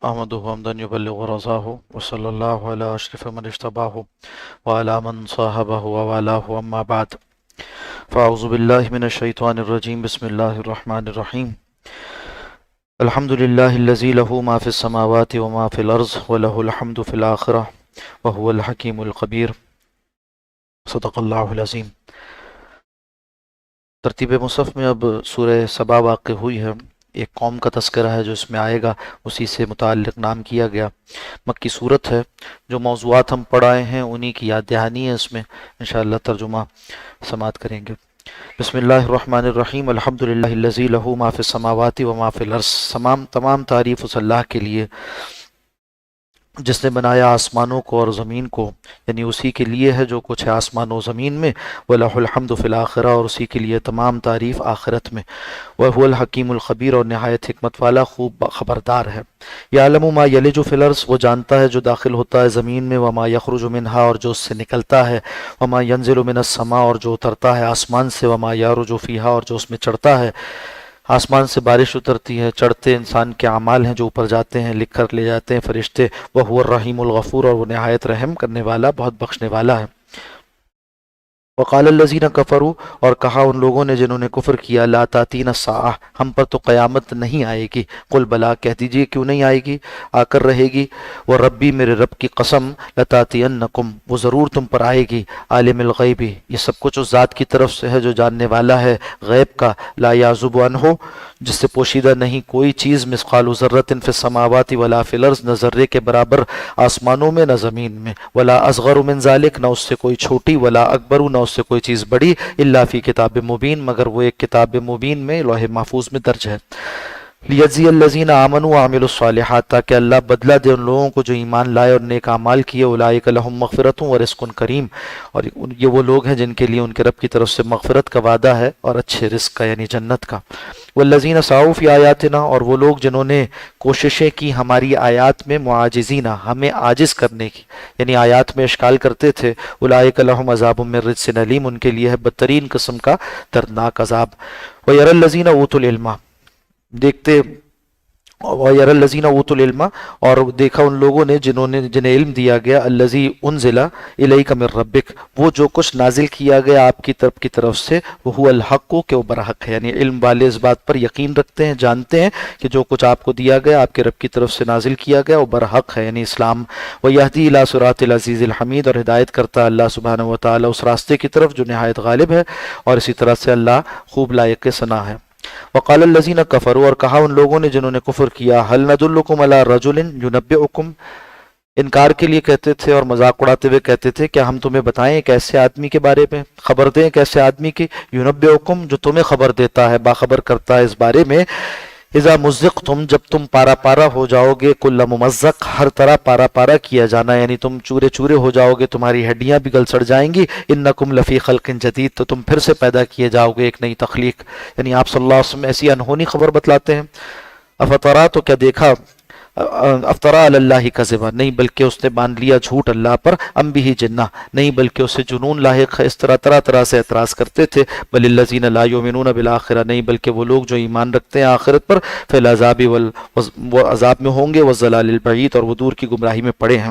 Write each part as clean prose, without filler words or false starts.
أحمده حمدا يبلغ رضاه وصلى الله على أشرف من اجتباه وعلى من صاحبه ووالاه أما بعد فأعوذ بالله من الشيطان الرجيم بسم الله الرحمن الرحيم الحمد لله الذي له ما في السماوات وما في الأرض وله الحمد في الآخرة وهو الحكيم الخبير صدق اللہ العظیم۔ ترتیب مصحف میں اب سورہ سبا واقع ہوئی ہے، ایک قوم کا تذکرہ ہے جو اس میں آئے گا، اسی سے متعلق نام کیا گیا۔ مکی صورت ہے، جو موضوعات ہم پڑھائے ہیں انہی کی یاد دہانی ہے، اس میں انشاءاللہ ترجمہ سماعت کریں گے۔ بسم اللہ الرحمن الرحیم، الحمدللہ الذی لہ ما فی السماوات و ما فی الارض۔ تمام تعریف اس اللہ کے لیے جس نے بنایا آسمانوں کو اور زمین کو، یعنی اسی کے لیے ہے جو کچھ ہے آسمان و زمین میں، وَلَهُ الْحَمْدُ فِي الْآخِرَةِ، اور اسی کے لیے تمام تعریف آخرت میں، وَهُوَ الْحَكِيمُ الْخَبِيرُ، اور نہایت حکمت والا خوب خبردار ہے۔ يَعْلَمُ مَا يَلِجُ فِي الْأَرْضِ، وہ جانتا ہے جو داخل ہوتا ہے زمین میں، وَمَا يَخْرُجُ مِنْهَا، اور جو اس سے نکلتا ہے، وَمَا يَنزِلُ مِنَ السَّمَاءِ، اور جو اترتا ہے آسمان سے، وَمَا يَعْرُجُ فِيهَا، اور جو اس میں چڑھتا ہے۔ آسمان سے بارش اترتی ہے، چڑھتے انسان کے اعمال ہیں جو اوپر جاتے ہیں، لکھ کر لے جاتے ہیں فرشتے۔ وَهُوَ الرَّحِيمُ الْغَفُورُ، اور وہ نہایت رحم کرنے والا، بہت بخشنے والا ہے۔ وقال الذین کفروا، اور کہا ان لوگوں نے جنہوں نے کفر کیا، لا تاتین الساعہ، ہم پر تو قیامت نہیں آئے گی۔ قل بلا، کہہ دیجئے کیوں نہیں آئے گی، آ کر رہے گی۔ وربی، میرے رب کی قسم، لتاتینکم، وہ ضرور تم پر آئے گی۔ عالم الغیب، یہ سب کچھ اس ذات کی طرف سے ہے جو جاننے والا ہے غیب کا، لا یعزب عنہ، جس سے پوشیدہ نہیں کوئی چیز، مثقال ذرۃ فی السماوات ولا فی الارض، نہ ذرے کے برابر آسمانوں میں نہ زمین میں، ولا اصغر من ذلک، نہ اس سے کوئی چھوٹی، ولا اکبر، نہ اس سے کوئی چیز بڑی، الا فی کتاب مبین، مگر وہ ایک کتاب مبین میں، لوح محفوظ میں درج ہے۔ لیجزی الذین آمنوا وعملوا الصالحات، تاکہ اللہ بدلہ دے ان لوگوں کو جو ایمان لائے اور نیک اعمال کیے۔ اولئک لہم مغفرۃ ورزق کریم، اور یہ وہ لوگ ہیں جن کے لیے ان کے رب کی طرف سے مغفرت کا وعدہ ہے اور اچھے رزق کا، یعنی جنت کا۔ والذین سعوا فی آیاتنا، اور وہ لوگ جنہوں نے کوششیں کی ہماری آیات میں، معاجزین، ہمیں عاجز کرنے کی، یعنی آیات میں اشکال کرتے تھے۔ اولئک لہم عذاب من رجس علیم، ان کے لیے ہے بدترین قسم کا دردناک عذاب۔ ویری الذین اوتوا العلم، دیکھتے وَيَرَى الَّذِينَ أُوتُوا الْعِلْمَ، اور دیکھا ان لوگوں نے جنہیں علم دیا گیا، الَّذِي أُنزِلَ إِلَيْكَ مِن رَبِّكَ، وہ جو کچھ نازل کیا گیا آپ کی طرف سے، وَهُوَ الْحَقُّ، کہ وہ برحق ہے، یعنی علم والے اس بات پر یقین رکھتے ہیں، جانتے ہیں کہ جو کچھ آپ کو دیا گیا آپ کے رب کی طرف سے نازل کیا گیا وہ برحق ہے، یعنی اسلام۔ وَيَهْدِي إِلَى صِرَاطِ الْعَزِيزِ الْحَمِيدِ، اور ہدایت کرتا ہے اللہ سبحانہ و تعالیٰ اس راستے کی طرف جو نہایت غالب ہے، اور اسی طرح سے اللہ خوب لائق ثنا ہے۔ وقال الذین کفروا، اور کہا ان لوگوں نے جنہوں نے کفر کیا، هل ندلکم علی رجل ينبئکم، انکار کے لیے کہتے تھے اور مذاق اڑاتے ہوئے کہتے تھے کیا ہم تمہیں بتائیں ایک ایسے آدمی کے بارے میں، خبر دیں ایک ایسے آدمی کی، ينبئکم، جو تمہیں خبر دیتا ہے، باخبر کرتا ہے اس بارے میں، اذا مزقتم، جب تم پارا پارا ہو جاؤ گے، کل ممزق، ہر طرح پارا پارا کیا جانا، یعنی تم چورے چورے ہو جاؤ گے، تمہاری ہڈیاں بھی گل سڑ جائیں گی، انکم لفی خلق جدید، تو تم پھر سے پیدا کیے جاؤ گے ایک نئی تخلیق، یعنی آپ صلی اللہ علیہ وسلم ایسی انہونی خبر بتلاتے ہیں۔ افطرا، تو کیا دیکھا، افطرا علی اللہ کذبا، نہیں بلکہ اس نے باندھ لیا جھوٹ اللہ پر، ام بھی جنہ، نہیں بلکہ اسے جنون لاحق ہے، اس طرح سے اعتراض کرتے تھے۔ بل الذین لا یؤمنون بالآخرہ، نہیں بلکہ وہ لوگ جو ایمان رکھتے ہیں آخرت پر، فی العذاب، وہ عذاب میں ہوں گے، والضلال البعید، اور وہ دور کی گمراہی میں پڑے ہیں۔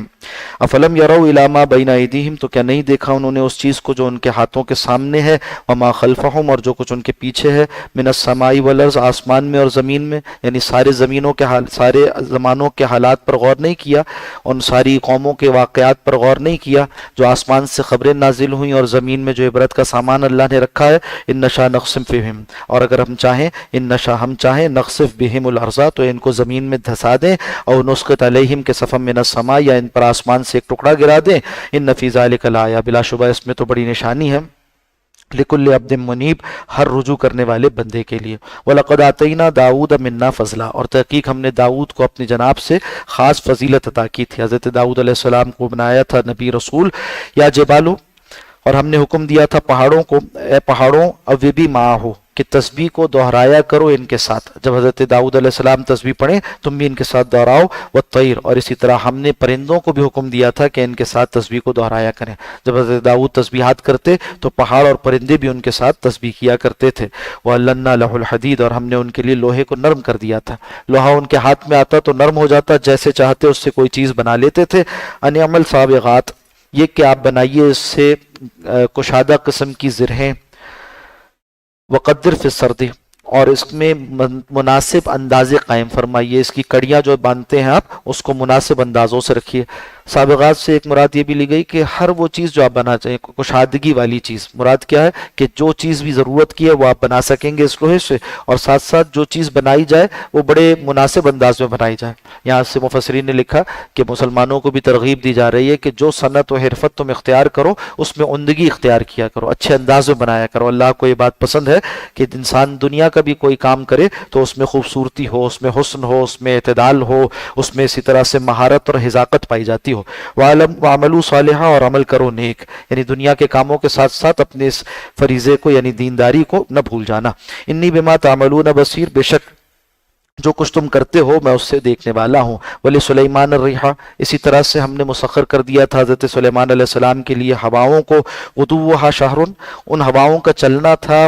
افلم یروا الی ما بین ایدیہم، تو کیا نہیں دیکھا انہوں نے اس چیز کو جو ان کے ہاتھوں کے سامنے ہے، وما خلفہم، اور جو کچھ ان کے پیچھے ہے، من السماء والارض، آسمان میں اور زمین میں، یعنی سارے زمینوں کے سارے زمانوں کے حالات پر غور نہیں کیا، ان ساری قوموں کے واقعات پر غور نہیں کیا جو آسمان سے خبریں نازل ہوئیں اور زمین میں جو عبرت کا سامان اللہ نے رکھا ہے۔ ان نشا نقسم فیہم، اور اگر ہم چاہیں، ان نشا ہم چاہیں، نقصف بہم الارض، تو ان کو زمین میں دھسا دیں، اور نسقط علیہم کے صفم من السماء، یا ان پر آسمان سے ایک ٹکڑا گرا دیں۔ ان فی ذلک لآیہ، بلا شبہ اس میں تو بڑی نشانی ہے، لکل عبد منیب، ہر رجوع کرنے والے بندے کے لیے۔ وَلَقَدْ آتَيْنَا دَاوُودَ مِنَّا فَضْلًا، اور تحقیق ہم نے داؤد کو اپنی جناب سے خاص فضیلت عطا کی تھی، حضرت داؤد علیہ السلام کو بنایا تھا نبی رسول۔ یا جبالو، اور ہم نے حکم دیا تھا پہاڑوں کو، اے پہاڑوں، اوبی معاہو، کہ تسبیح کو दोहराया करो इनके साथ। जब हज़रत दाऊद अलैहिस्सलाम तस्बीह पढ़े तुम भी इनके साथ दोहराओ। वत्तैर, और इसी तरह हमने परिंदों को भी हुक्म दिया था कि इनके साथ तस्बीह को दोहराया करें। जब हज़रत दाऊद तस्बीहात करते तो पहाड़ और परिंदे भी उनके साथ तस्बीह किया करते थे। वअल्लन्ना लहुल हदीद, और हमने उनके लिए लोहे को नरम कर दिया था। लोहा उनके हाथ में आता तो नरम हो जाता, जैसे चाहते उससे कोई चीज़ बना लेते थे। अनिअमल साबिगात, ये कि आप बनाइए इससे कुशादा किस्म की ज़िरहें। वक़द्दिर फ़ी सर्दी, और इसमें मुनासिब अंदाजे कायम फरमाइए। इसकी कड़ियाँ जो बांधते हैं आप उसको मुनासिब अंदाज़ों से रखिए। साबिगात से एक मुराद ये भी ली गई कि हर वो चीज़ जो आप बना चाहिए, कुशादगी वाली चीज़। मुराद क्या है कि जो चीज़ भी ज़रूरत की है वो आप बना सकेंगे इस लोहे से, और साथ साथ जो चीज़ बनाई जाए वो बड़े मुनासिब अंदाज में बनाई जाए। यहाँ से मुफस्सिरीन ने लिखा कि मुसलमानों को भी तरगीब दी जा रही है कि जो सनत व हिरफत तुम इख्तियार करो उसमें उमदगी इख्तियार किया करो, अच्छे अंदाज में बनाया करो। अल्लाह को ये बात पसंद है कि इंसान दुनिया का भी कोई काम करे तो उसमें खूबसूरती हो, उसमें हुस्न हो, उसमें इतदाल हो, उसमें इसी तरह से महारत और हिजाकत पाई जाती हो। वामलू सालिहा, और अमल करो नेक, यानी दुनिया के कामों के साथ साथ अपने इस फरीजे को यानी दीनदारी को न भूल जाना। इन्नी बिमा तामलून बसीर, बेशक जो कुछ तुम करते हो मैं उससे देखने वाला हूँ। वली सुलेमान रिहा, इसी तरह से हमने मुसख्खर कर दिया था हज़रत सुलेमान अलैहिस्सलाम के लिए हवाओं को। उदुव्वहा शहरुन, उन हवाओं का चलना था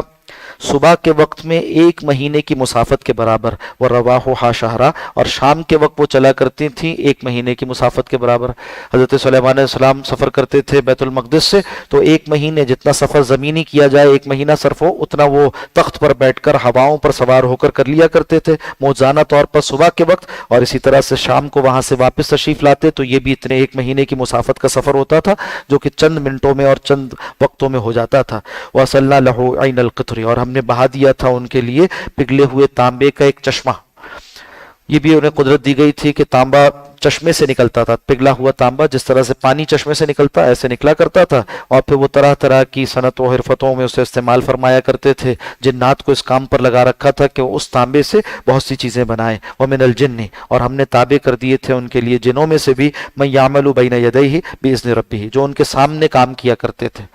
सुबह के वक्त में 1 महीने की मुसाफत के बराबर। व रवाहुहा शहरा, और शाम के वक्त वो चला करती थी 1 महीने की मुसाफत के बराबर। हज़रत सुलेमान अलैहिस्सलाम सफ़र करते थे बैतुल मक़दिस से, तो 1 महीने जितना सफ़र ज़मीनी किया जाए 1 महीना सर्फ हो, उतना वो तख्त पर बैठकर हवाओं पर सवार होकर कर लिया करते थे मौजाना तौर पर सुबह के वक्त, और इसी तरह से शाम को वहाँ से वापस तशरीफ़ लाते। तो ये भी इतने 1 महीने की मुसाफत का सफ़र होता था जो कि चंद मिनटों में और चंद वक्तों में हो जाता था। वसल्ला लहू ऐनल क़ित्री, और हमने बहा दिया था उनके लिए पिघले हुए तांबे का एक चश्मा। ये भी उन्हें कुदरत दी गई थी कि तांबा चश्मे से निकलता था, पिघला हुआ तांबा जिस तरह से पानी चश्मे से निकलता ऐसे निकला करता था, और फिर वो तरह तरह की सनतों हिरफतों में उसे इस्तेमाल फरमाया करते थे। जिन्नात को इस काम पर लगा रखा था कि उस तांबे से बहुत सी चीज़ें बनाएं। व मिनल जिन्नी, और हमने ताबे कर दिए थे उनके लिए जिनों में से भी मैं यामलु बैन यदैहि बिइज़्नि रब्बिही, जो उनके सामने काम किया करते थे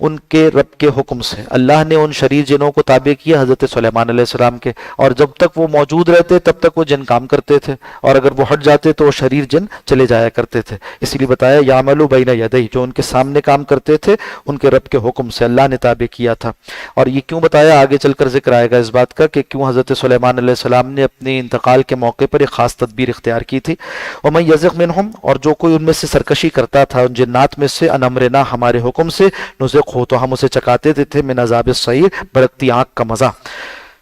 उनके रब के हुक्म से। अल्लाह ने उन शरीर जिनों को ताबे किया हज़रत सुलेमान अलैहिस्सलाम के, और जब तक वो मौजूद रहते तब तक वो जिन काम करते थे, और अगर वो हट जाते तो वो शरीर जिन चले जाया करते थे। इसीलिए बताया यामलु बैन यदैहि, जो उनके सामने काम करते थे उनके रब के हुक्म से अल्लाह ने ताबे किया था। और ये क्यों बताया, आगे चलकर जिक्र आएगा इस बात का कि क्यों हज़रत सुलेमान अलैहिस्सलाम ने अपने इंतकाल के मौके पर एक ख़ास तदबीर इख्तियार की थी। और मैं यज़िग़ मिनहुम, और जो कोई उनमें से सरकशी करता था उन जिन्नात में से, अन अमरिना, हमारे हुक्म से, नुज़िक़ हो, तो हम उसे चकाते थे मिन अज़ाबिस सईर, भड़कती आंख का मजा।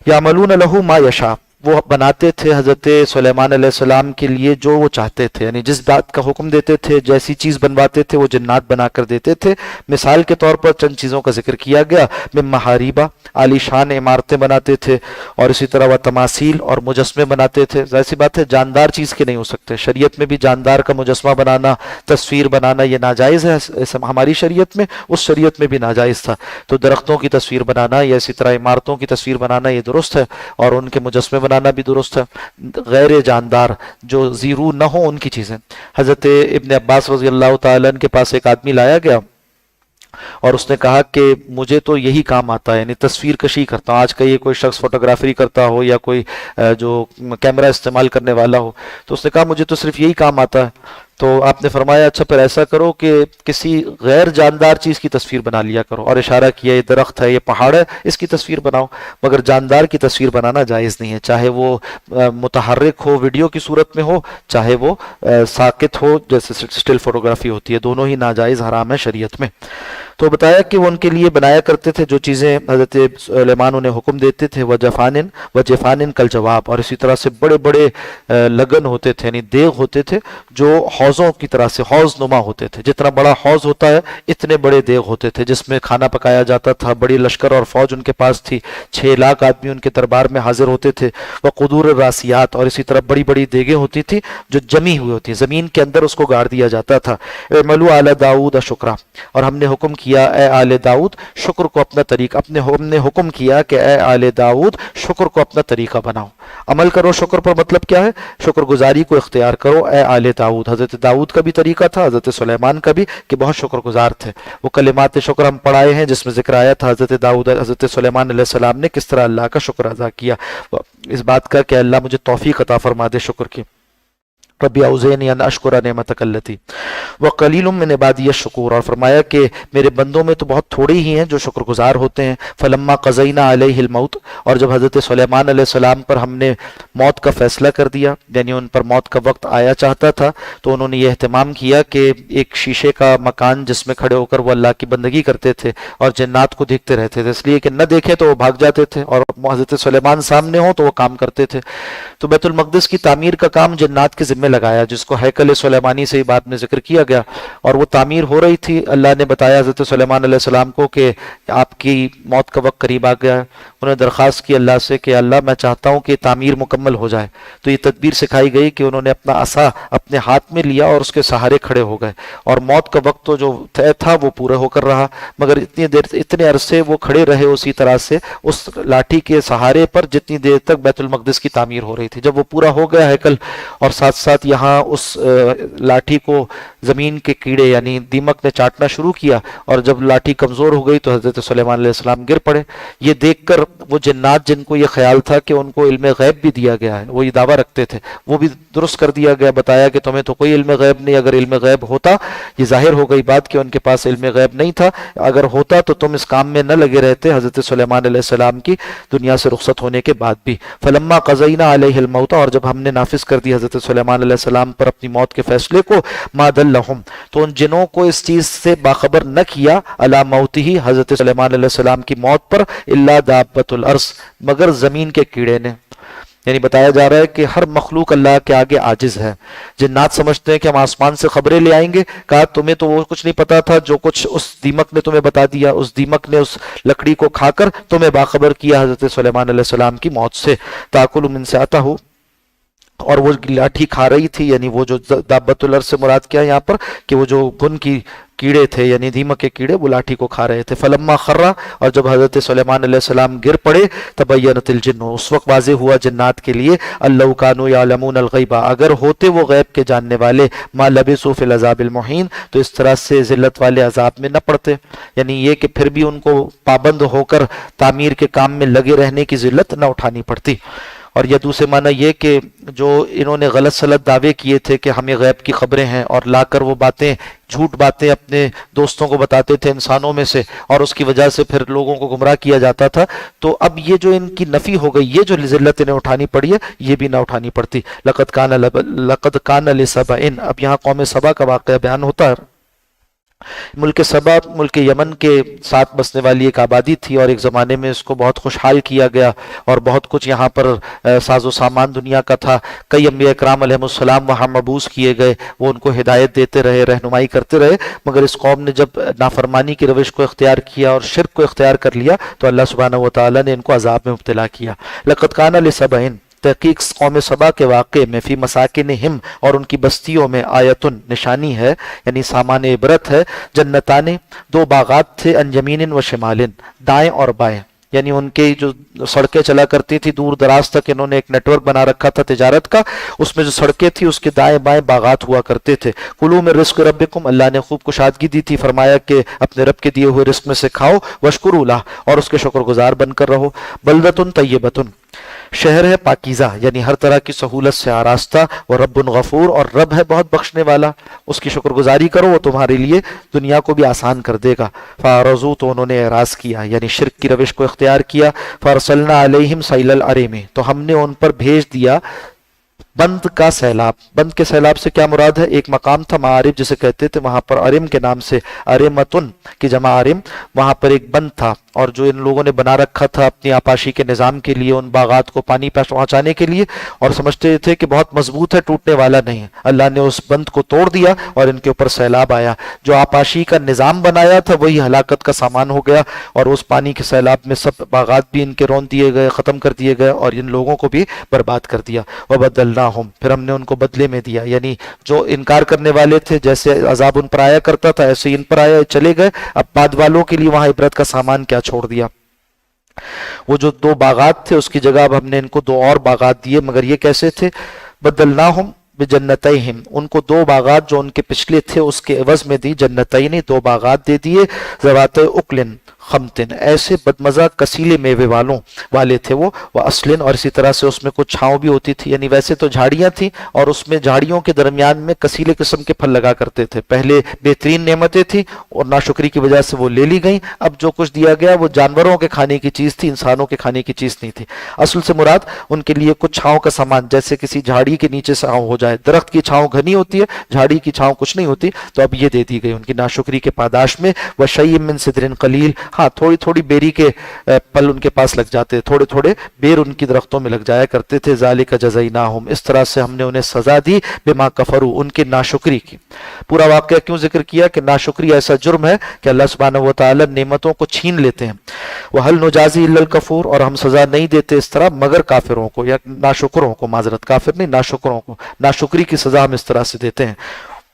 यामलून लहू मा यशा, वो बनाते थे हज़रत सुलेमान अलैहिस्सलाम के लिए जो वो चाहते थे, यानी जिस बात का हुक्म देते थे, जैसी चीज़ बनवाते थे वो जिन्नात बनाकर देते थे। मिसाल के तौर पर चंद चीज़ों का जिक्र किया गया। में महारीबा, आलीशान इमारतें बनाते थे, और इसी तरह वह तमासील और मुजस्मे बनाते थे। ज़ाहिर सी बात है जानदार चीज़ के नहीं हो सकते, शरीयत में भी जानदार का मुजस्मा बनाना, तस्वीर बनाना ये नाजायज़ है हमारी शरीयत में, उस शरीयत में भी नाजायज़ था। तो दरख्तों की तस्वीर बनाना या इसी तरह इमारतों की तस्वीर बनाना ये दुरुस्त है, और उनके मुजस्मे बनाना भी दुरुस्त है। गैर जानदार जो जीरू न हो उनकी चीज़ें। हज़रत इब्न अब्बास रज़ी अल्लाह ताला अन्हु के पास एक आदमी लाया गया और उसने कहा कि मुझे तो यही काम आता है, यानी तस्वीर कशी करता हूँ। आज का ये कोई शख्स फोटोग्राफरी करता हो या कोई जो कैमरा इस्तेमाल करने वाला हो, तो उसने कहा मुझे तो सिर्फ यही काम आता है। तो आपने फरमाया अच्छा फिर ऐसा करो कि किसी गैर जानदार चीज़ की तस्वीर बना लिया करो, और इशारा किया ये दरख्त है, ये पहाड़ है, इसकी तस्वीर बनाओ। मगर जानदार की तस्वीर बनाना जायज़ नहीं है, चाहे वो मुतहर्रिक हो, वीडियो की सूरत में हो, चाहे वो साकित हो जैसे स्टिल फोटोग्राफी होती है, दोनों ही नाजायज़ हराम है शरीयत में। तो बताया कि वो उनके लिए बनाया करते थे जो चीज़ें हज़रत सुलेमान उन्हें हुक्म देते थे। वजफ़ानिन कल जवाब, और इसी तरह से बड़े बड़े लगन होते थे, यानी देग होते थे जो हौज़ों की तरह से हौज़ नुमा होते थे। जितना बड़ा हौज़ होता है इतने बड़े देग होते थे जिसमें खाना पकाया जाता था। बड़ी लश्कर और फौज उनके पास थी, 6 लाख आदमी उनके दरबार में हाजिर होते थे। वह कुदूर रासियात, और इसी तरह बड़ी बड़ी देगें होती थी जो जमी हुई होती, ज़मीन के अंदर उसको गाड़ दिया जाता था। मलू आला दाऊद शुक्रा, और हमने हुक्म किया ए आले दाऊद शुक्र को अपना तरीका हमने हुक्म किया कि ए आले दाऊद शुक्र को अपना तरीका बनाओ, अमल करो शुक्र पर। मतलब क्या है? शुक्रगुजारी को इख्तियार करो ए आले दाऊद। हज़रत दाऊद का भी तरीका था, हज़रत सुलेमान का भी, कि बहुत शुक्रगुजार थे। वो कलिमात शुक्र हम पढ़ाए हैं जिसमें जिक्र आया था हज़रत दाऊद हज़रत सुलेमान अलैहिस्सलाम ने किस तरह अल्लाह का शुक्र अदा किया, इस बात का कि अल्लाह मुझे तौफीक अता फरमा दे शुक्र की। रब्बी औज़िनी अन अश्कुरा नेमतक अल्लती व कलीलुम मिन इबादिय शुकूर, और फरमाया कि मेरे बंदों में तो बहुत थोड़े ही हैं जो शुक्रगुजार होते हैं। फलम्मा क़ज़ैना अलैहिल मौत, और जब हज़रत सुलेमान अलैहिस्सलाम पर हमने मौत का फ़ैसला कर दिया, यानी उन पर मौत का वक्त आया चाहता था, तो उन्होंने ये एहतमाम किया कि एक शीशे का मकान जिसमें खड़े होकर वो अल्लाह की बंदगी करते थे और जन्नात को देखते रहते थे, इसलिए कि न देखें तो वो भाग जाते थे और हज़रत सुलेमान सामने हो तो वो काम करते थे। तो बैतुल मक़दिस की तामीर का काम जन्नात के ज़िम्मे लगाया, जिसको हैकल सुलेमानी से बाद में जिक्र किया गया, और वो तामीर हो रही थी। अल्लाह ने बताया हज़रत सुलेमान अलैहिस्सलाम को कि आपकी मौत का वक्त करीब आ गया है। उन्होंने दरख्वास्त की अल्लाह से कि अल्लाह मैं चाहता हूँ कि तामीर मुकम्मल हो जाए। तो ये तदबीर सिखाई गई कि उन्होंने अपना असा अपने हाथ में लिया और उसके सहारे खड़े हो गए, और मौत का वक्त तो जो तय था वो पूरा होकर रहा, मगर इतने अरसे वो खड़े रहे उसी तरह से उस लाठी के सहारे पर जितनी देर तक बैतुल मक़दिस की तामीर हो रही थी। जब वो पूरा हो गया हैकल और साथ साथ यहाँ उस लाठी को ज़मीन के कीड़े यानी दीमक ने चाटना शुरू किया, और जब लाठी कमज़ोर हो गई तो हज़रत सुलेमान अलैहिस्सलाम गिर पड़े। ये देखकर वो जिन्नात जिनको ये ख्याल था कि उनको इल्म गैब भी दिया गया है, वो ये दावा रखते थे, वो भी दुरुस्त कर दिया गया। बताया कि तुम्हें तो कोई इल्म गैब नहीं, अगर इल्म गैब होता, ये जाहिर हो गई बात कि उनके पास इल्म गैब नहीं था, अगर होता तो तुम इस काम में न लगे रहते हज़रत सुलेमान अलैहिस्सलाम की दुनिया से रुखसत होने के बाद भी। फलम्मा क़ज़ैना अलैहिल मौत, और जब हमने नाफिज कर दी हज़रत सुलेमान अलैहिस्सलाम पर अपनी मौत के फैसले को, मा दल्लहुम, तो उन जिनों को इस चीज़ से बाखबर न किया, अला मौतिही, हज़रत सुलेमान अलैहिस्सलाम की मौत पर, इल्ला दाब्बतुल अर्ज़, मगर ज़मीन के कीड़े ने। यानी बताया जा रहा है कि हर मखलूक अल्लाह के आगे आजिज है। जिन्नात समझते हैं कि हम आसमान से खबरें ले आएंगे, कहा तुम्हें तो वो कुछ नहीं पता था जो कुछ उस दीमक ने तुम्हें बता दिया, उस दीमक ने उस लकड़ी को खाकर तुम्हें बाखबर किया हज़रत सुलेमान अलैहिस्सलाम की मौत से। ताकुलु मिन सअतहु, और वो लाठी खा रही थी, यानी वो जो दाब्बतुल अर्ज़ से मुराद क्या है यहाँ पर, कि वो जो घुन की कीड़े थे यानी दीमक के कीड़े वो लाठी को खा रहे थे। फलम्मा खर्रा, और जब हज़रत सुलेमान अलैहिस्सलाम गिर पड़े, तबय्यनतिल जिन्नु, उस वक्त वाज़े हुआ जिन्नात के लिए, अल्लौ कानू यालमूनल गैबा, अगर होते वो गैब के जानने वाले, मा लबिसू फिल अज़ाबिल मुहीन, तो इस तरह से ज़िल्लत वाले अज़ाब में न पड़ते। यानी ये कि फिर भी उनको पाबंद होकर तामीर के काम में लगे रहने की ज़िल्लत न उठानी पड़ती। और यह दूसरे माना ये कि जो इन्होंने गलत सलत दावे किए थे कि हमें गैब की खबरें हैं, और लाकर वो बातें झूठ बातें अपने दोस्तों को बताते थे इंसानों में से, और उसकी वजह से फिर लोगों को गुमराह किया जाता था, तो अब ये जो इनकी नफ़ी हो गई, ये जो ज़िल्लत इन्हें उठानी पड़ी है, ये भी ना उठानी पड़ती। लक़द कान लिसबइन, अब यहाँ कौम सबा का वाक़या बयान होता है। मुल्क सबा मुल्क यमन के साथ बसने वाली एक आबादी थी, और एक ज़माने में इसको बहुत खुशहाल किया गया और बहुत कुछ यहाँ पर साजो सामान दुनिया का था। कई अम्बिया इकराम अलैहिमुस्सलाम वहाँ मबूस किए गए, वो उनको हिदायत देते रहे, रहनुमाई करते रहे, मगर इस कौम ने जब नाफरमानी की रविश को इख्तियार किया और शिर्क को इख्तियार कर लिया, तो अल्लाह सुब्हानहू व तआला ने इनको अज़ाब में मुब्तला किया। लक़द कान लिसबइन, तहकीक कौम सबा के वाक़े में, फ़ी मसाकिनहिम, और उनकी बस्तियों में, आयतुन, निशानी है, यानी सामान इबरत है। जन्नताने, दो बागात थे, अन यमीनिन व शिमालिन, दाएं और बाएं, यानी उनके जो सड़कें चला करती थी दूर दराज तक, इन्होंने एक नेटवर्क बना रखा था तिजारत का, उसमें जो सड़कें थी उसके दाएं बाएं बागात हुआ करते थे। कुलू में रिस्क रब्बिकुम, अल्लाह ने खूब कुशादगी दी थी, फरमाया कि अपने रब के दिए हुए रिस्क में से खाओ, वशकुरू लह, और उसके शुक्रगुजार बनकर रहो। बलदतुन तय्यबतुन, शहर है पाकीज़ा, यानी हर तरह की सहूलत से आरास्ता, और रब्बुन गफूर, और रब है बहुत बख्शने वाला, उसकी शुक्रगुजारी करो, वो तुम्हारे लिए दुनिया को भी आसान कर देगा। फ़ारज़ू, तो उन्होंने एराज़ किया, यानी शिर्क की रविश को इख्तियार किया। फ़रसलना अलैहिम सैलल अरीम, तो हमने उन पर भेज दिया बंद का सैलाब। बंद के सैलाब से क्या मुराद है? एक मकाम था मारिब जिसे कहते थे, वहां पर अरिम के नाम से, अरिमतुन की जमा अरिम, वहां पर एक बंद था, और जो इन लोगों ने बना रखा था अपनी आपाशी के निज़ाम के लिए, उन बागात को पानी पहुंचाने के लिए, और समझते थे कि बहुत मजबूत है, टूटने वाला नहीं है। अल्लाह ने उस बंद को तोड़ दिया और इनके ऊपर सैलाब आया। जो आपाशी का निज़ाम बनाया था वही हलाकत का सामान हो गया, और उस पानी के सैलाब में सब बागात भी इनके रौंद दिए गए, ख़त्म कर दिए गए, और इन लोगों को भी बर्बाद कर दिया। वबदलना فَأَتْبَعْنَاهُمْ، پھر ہم نے ان کو بدلے میں دیا، یعنی جو انکار کرنے والے تھے جیسے عذاب ان پر آیا کرتا تھا ایسے ہی ان پر آیا، چلے گئے، اب بعد والوں کے لیے وہاں عبرت کا سامان کیا چھوڑ دیا۔ وہ جو 2 باغات تھے اس کی جگہ اب ہم نے ان کو 2 اور باغات دیے، مگر یہ کیسے تھے؟ بدلناہم بجنتیہم، ان کو 2 باغات جو ان کے پچھلے تھے اس کے عوض میں دی، جنتین 2 باغات دے دیے، ذوات اکلن خمتن، ایسے بدمزہ کسیلے میوے والے تھے وہ اسلن، اور اسی طرح سے اس میں کچھ چھاؤں بھی ہوتی تھی، یعنی ویسے تو جھاڑیاں تھیں اور اس میں جھاڑیوں کے درمیان میں کسیلے قسم کے پھل لگا کرتے تھے، پہلے بہترین نعمتیں تھیں اور ناشکری کی وجہ سے وہ لے لی گئیں، اب جو کچھ دیا گیا وہ جانوروں کے کھانے کی چیز تھی، انسانوں کے کھانے کی چیز نہیں تھی۔ اصل سے مراد ان کے لیے کچھ چھاؤں کا سامان، جیسے کسی جھاڑی کے نیچے چھاؤں ہو جائے، درخت کی چھاؤں گھنی ہوتی ہے، جھاڑی کی چھاؤں کچھ نہیں ہوتی، تو اب یہ دے دی گئی ان کی ناشکری کے پاداش میں۔ وَشَيْءٍ مِّن سِدْرٍ قَلِيلٍ، ہاں تھوڑی تھوڑی بیری کے پل ان کے پاس لگ جاتے، تھوڑے تھوڑے بیر ان کی درختوں میں لگ جایا کرتے تھے۔ ذَلِكَ جَزَيْنَاهُمْ، اس طرح سے ہم نے انہیں سزا دی، بِمَا كَفَرُوا، ان کے ناشکری کی۔ پورا واقعہ کیوں ذکر کیا کہ ناشکری ایسا جرم ہے کہ اللہ سبحانہ و تعالی نعمتوں کو چھین لیتے ہیں۔ وَهَلْ نُجَازِي إِلَّا الْكَفُورَ، اور ہم سزا نہیں دیتے اس طرح مگر کافروں کو، یا ناشکروں کو، معذرت کافر نہیں ناشکروں کو، ناشکری کی سزا ہم اس طرح سے دیتے ہیں۔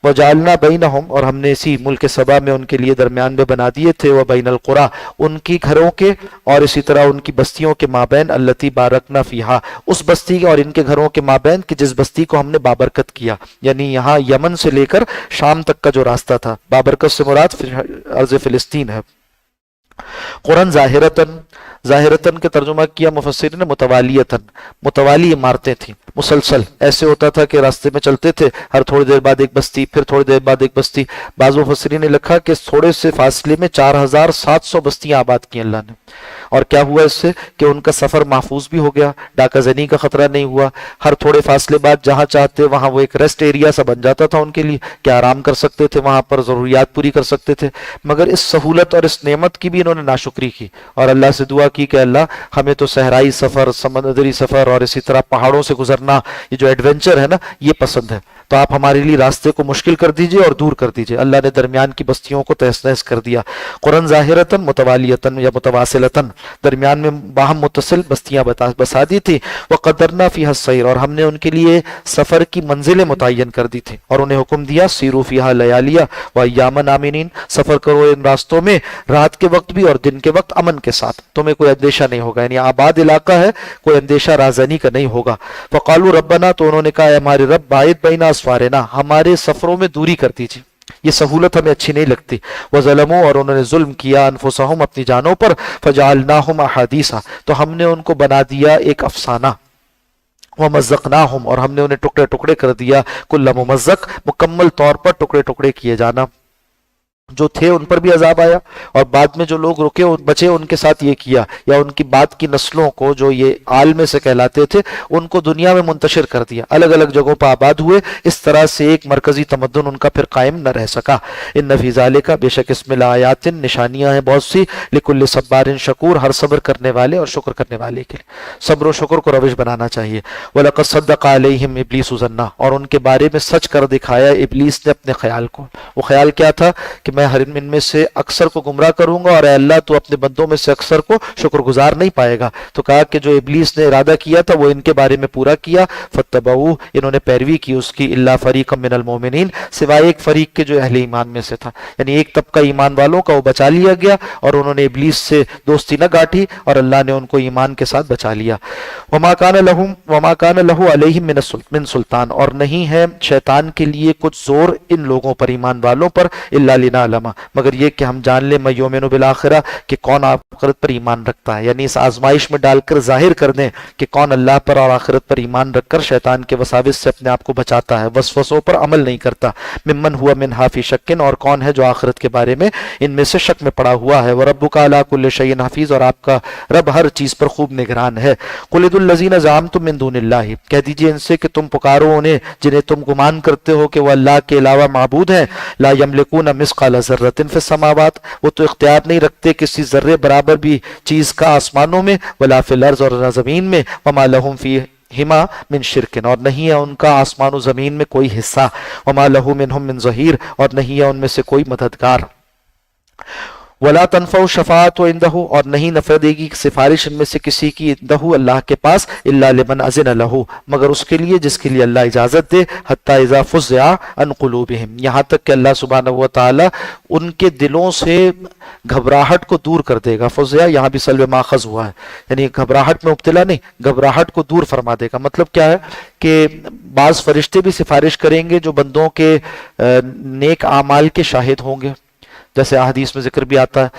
وَجَعَلْنَا بَيْنَهُمْ، اور ہم نے اسی ملک سبا میں ان کے لیے درمیان میں بنا دیے تھے، وَبَيْنَ الْقُرَىٰ، ان کی گھروں کے اور اسی طرح ان کی بستیوں کے مابین، الَّتِي بَارَكْنَا فِيهَا، اس بستی اور ان کے گھروں کے مابین کہ جس بستی کو ہم نے بابرکت کیا، یعنی یہاں یمن سے لے کر شام تک کا جو راستہ تھا، بابرکت سے مراد ارض فلسطین ہے۔ قرآن ظاہرتاً کے ترجمہ کیا مفسرین نے متوالیتاً، متوالی عمارتیں تھیں، مسلسل، ایسے ہوتا تھا کہ راستے میں چلتے تھے، ہر تھوڑی دیر بعد ایک بستی، پھر تھوڑی دیر بعد ایک بستی۔ بعض مفسرین نے لکھا کہ تھوڑے سے فاصلے میں 4700 بستیاں آباد کی اللہ نے، اور کیا ہوا اس سے کہ ان کا سفر محفوظ بھی ہو گیا، ڈاکہ زنی کا خطرہ نہیں ہوا، ہر تھوڑے فاصلے بعد جہاں چاہتے وہاں وہ ایک ریسٹ ایریا سا بن جاتا تھا ان کے لیے کہ آرام کر سکتے تھے، وہاں پر ضروریات پوری کر سکتے تھے۔ مگر اس سہولت اور اس نعمت کی بھی انہوں نے ناشکری کی اور اللہ سے دعا کی کہ اللہ ہمیں تو صحرائی سفر، سمندری سفر اور اسی طرح پہاڑوں سے گزرنا، یہ جو ایڈونچر ہے نا، یہ پسند ہے، تو آپ ہمارے لیے راستے کو مشکل کر دیجئے اور دور کر دیجئے۔ اللہ نے درمیان کی بستیوں کو تہس نہس کر دیا۔ قرآن ظاہرتاً متوالیتاً یا متواصلتاً، درمیان میں باہم متصل بستیاں بسا دی تھی۔ وقدرنا فیہا السیر، اور ہم نے ان کے لیے سفر کی منزلیں متعین کر دی تھی اور انہیں حکم دیا سیروا فیہا لیالیہ وایاما آمنین، سفر کرو ان راستوں میں رات کے وقت بھی اور دن کے وقت امن کے ساتھ، تمہیں کوئی اندیشہ نہیں ہوگا، یعنی آباد علاقہ ہے، کوئی اندیشہ رازنی کا نہیں ہوگا۔ فقالوا ربنا، تو انہوں نے کہا اے ہمارے رب، باعد بین اسفارنا، ہمارے سفروں میں دوری کر دیجیے، یہ سہولت ہمیں اچھی نہیں لگتی۔ وظلموا، اور انہوں نے ظلم کیا، انفسہم، اپنی جانوں پر، فجعلناہم احادیثا، تو ہم نے ان کو بنا دیا ایک افسانہ، ومزقناہم، اور ہم نے انہیں ٹکڑے ٹکڑے کر دیا، کل ممزق، مکمل طور پر ٹکڑے ٹکڑے کیے جانا، جو تھے ان پر بھی عذاب آیا، اور بعد میں جو لوگ رکے بچے ان کے ساتھ یہ کیا، یا ان کی بعد کی نسلوں کو جو یہ آل میں سے کہلاتے تھے ان کو دنیا میں منتشر کر دیا، الگ الگ جگہوں پر آباد ہوئے، اس طرح سے ایک مرکزی تمدن ان کا پھر قائم نہ رہ سکا۔ ان فی ذالک، بے شک اس میں لآیات، نشانیاں ہیں بہت سی، لکل صبار شکور، ہر صبر کرنے والے اور شکر کرنے والے کے لیے، صبر و شکر کو روش بنانا چاہیے۔ وَلَقَدْ صَدَّقَ عَلَيْهِمْ إِبْلِيسُ ظَنَّهُ، اور ان کے بارے میں سچ کر دکھایا ابلیس نے اپنے خیال کو۔ وہ خیال کیا تھا کہ میں ہر ان میں سے اکثر کو گمراہ کروں گا، اور اے اللہ تو اپنے بندوں میں سے اکثر کو شکر گزار نہیں پائے گا، تو کہا کہ جو ابلیس نے ارادہ کیا تھا وہ ان کے بارے میں پورا کیا، فاتبعوہ، انہوں نے پیروی کی اس کی، الا فریقا من المؤمنین، سوائے ایک فریق کے جو اہل ایمان میں سے تھا، یعنی ایک طبقہ ایمان والوں کا وہ بچا لیا گیا اور انہوں نے ابلیس سے دوستی نہ گاٹھی اور اللہ نے ان کو ایمان کے ساتھ بچا لیا۔ وما کان لہ علیہم من سلطان، اور نہیں ہے شیطان کے لیے کچھ زور ان لوگوں پر، ایمان والوں پر، الا لنعلم، مگر یہ کہ ہم جان لیں، میں یؤمن بالآخرہ، کہ کون آخرت پر ایمان رکھتا ہے، یعنی اس آزمائش میں ڈال کر ظاہر کر دیں کہ کون اللہ پر اور آخرت پر ایمان رکھ کر شیطان کے وساوس سے اپنے آپ کو بچاتا ہے، وسوسوں پر عمل نہیں کرتا، ممن ہوا منہا فی شکن، اور کون ہے جو آخرت کے بارے میں ان میں سے شک میں پڑا ہوا ہے، وربک علی کل شیء حفیظ، اور آپ کا رب ہر چیز پر خوب نگران ہے۔ قل ادعوا الذین زعمتم من دون اللہ، کہہ دیجئے ان سے کہ تم پکارو انہیں جنہیں تم گمان کرتے ہو کہ وہ اللہ کے علاوہ معبود ہیں، لا یملکون مثقال ذرۃ فی السماوات، وہ تو اختیار نہیں رکھتے کسی ذرے برابر بھی چیز کا آسمانوں میں، ولا فی الارض، اور نہ زمین میں، وما لہم فیہما من شرک، اور نہیں ہے ان کا آسمان و زمین میں کوئی حصہ، وما لہ منہم من ظہیر، اور نہیں ہے ان میں سے کوئی مددگار۔ वला तनफ़उ शफ़ाअतु इंदहु, और नहीं नफ़ा देगी सिफारिश इनमें से किसी की इंदहु अल्लाह के पास, इल्ला लिमन अज़िन लहु, मगर उसके लिए जिसके लिए अल्लाह इजाज़त दे, हत्ता इज़ा फ़ुज़िअ अन क़ुलूबिहिम, यहाँ तक कि अल्लाह सुब्हानहु व तआला उनके दिलों से घबराहट को दूर कर देगा। फ़ुज़िअ यहाँ भी सल्ब माख़ज़ हुआ है, यानी घबराहट में मुब्तला नहीं, घबराहट को दूर फरमा देगा। मतलब क्या है कि बाज़ फरिश्ते भी सिफारिश करेंगे जो बंदों के नेक आमाल के शाहिद होंगे, जैसे अहदीस में जिक्र भी आता है,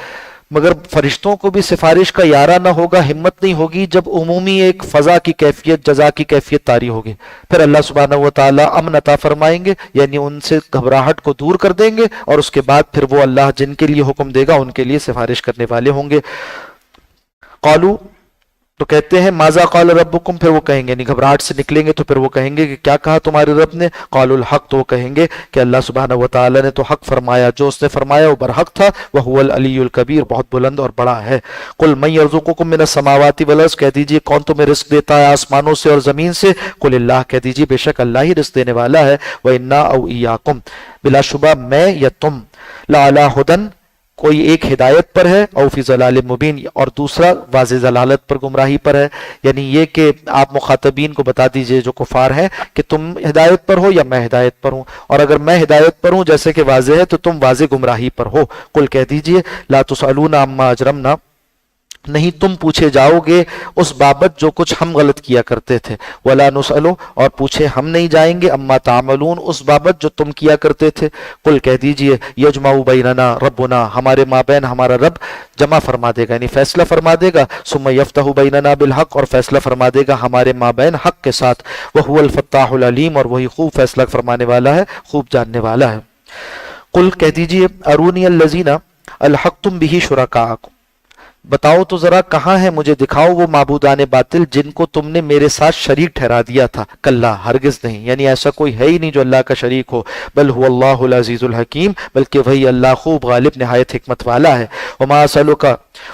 मगर फरिश्तों को भी सिफारिश का यारा ना होगा, हिम्मत नहीं होगी जब उमूमी एक फजा की कैफियत, जजा की कैफियत तारी होगी। फिर अल्लाह सुब्हानहु व तआला अमन अता फरमाएंगे, यानी उनसे घबराहट को दूर कर देंगे, और उसके बाद फिर वो अल्लाह जिनके लिए हुक्म देगा उनके लिए सिफारिश करने वाले होंगे। क़ालू, तो कहते हैं माजा क़ाल रब्बुकुम, फिर वो कहेंगे, यानी घबराहट से निकलेंगे तो फिर वो कहेंगे कि क्या कहा तुम्हारे रब ने। क़ालुल हक़, तो वो कहेंगे कि अल्लाह सुब्हानहु व तआला ने तो हक फरमाया, जो उसने फरमाया वो बरहक था, वह हुवल अलीयुल कबीर, बहुत बुलंद और बड़ा है। कुल मन यर्ज़ुकुकुम मिनस समावाति वल अर्ज़, कह दीजिए कौन तुम्हें रिस्क देता है आसमानों से और जमीन से। कुल अल्लाह, कह दीजिए बेशक अल्लाह ही रिस्क देने वाला है। व इन्ना औ इय्याकुम, बिलाशुबा मैं या तुम, ला अला हुदन, कोई एक हिदायत पर है, औ फी ज़लाल मुबीन, और दूसरा वाज़े ज़लालत पर, गुमराही पर है। यानी ये कि आप मुखातबीन को बता दीजिए जो कुफार हैं कि तुम हिदायत पर हो या मैं हिदायत पर हूँ, और अगर मैं हिदायत पर हूँ जैसे कि वाज़े है तो तुम वाज़े गुमराही पर हो। कुल, कह दीजिए ला तुसअलूना अम्मा अजरमना, नहीं तुम पूछे जाओगे उस बाबत जो कुछ हम गलत किया करते थे। वला नुसअलु, और पूछे हम नहीं जाएंगे, अम्मा तामलून, उस बाबत जो तुम किया करते थे। कुल, कह दीजिए यजमाउ बैनना रब्बुना, हमारे माबैन हमारा रब जमा फरमा देगा, यानी फैसला फरमा देगा। सुम्मा यफ्तहु बैनना बिल हक, और फैसला फरमा देगा हमारे माबैन हक के साथ। वह हुवल फत्ताहुल अलीम, और वही खूब फैसला फरमाने वाला है, खूब जानने वाला है। कुल, कह दीजिए अरूनी अल्लज़ीना अलहक़्तुम बिही शुरकाअकुम, बताओ तो जरा कहाँ है, मुझे दिखाओ वो माबूदान बातिल जिनको तुमने मेरे साथ शरीक ठहरा दिया था। कल्ला, हरगिज नहीं, यानी ऐसा कोई है ही नहीं जो अल्लाह का शरीक हो। बल हुवल्लाहुल अज़ीज़ुल हकीम, बल्कि वही अल्लाह खूब गालिब निहायत हिकमत वाला है।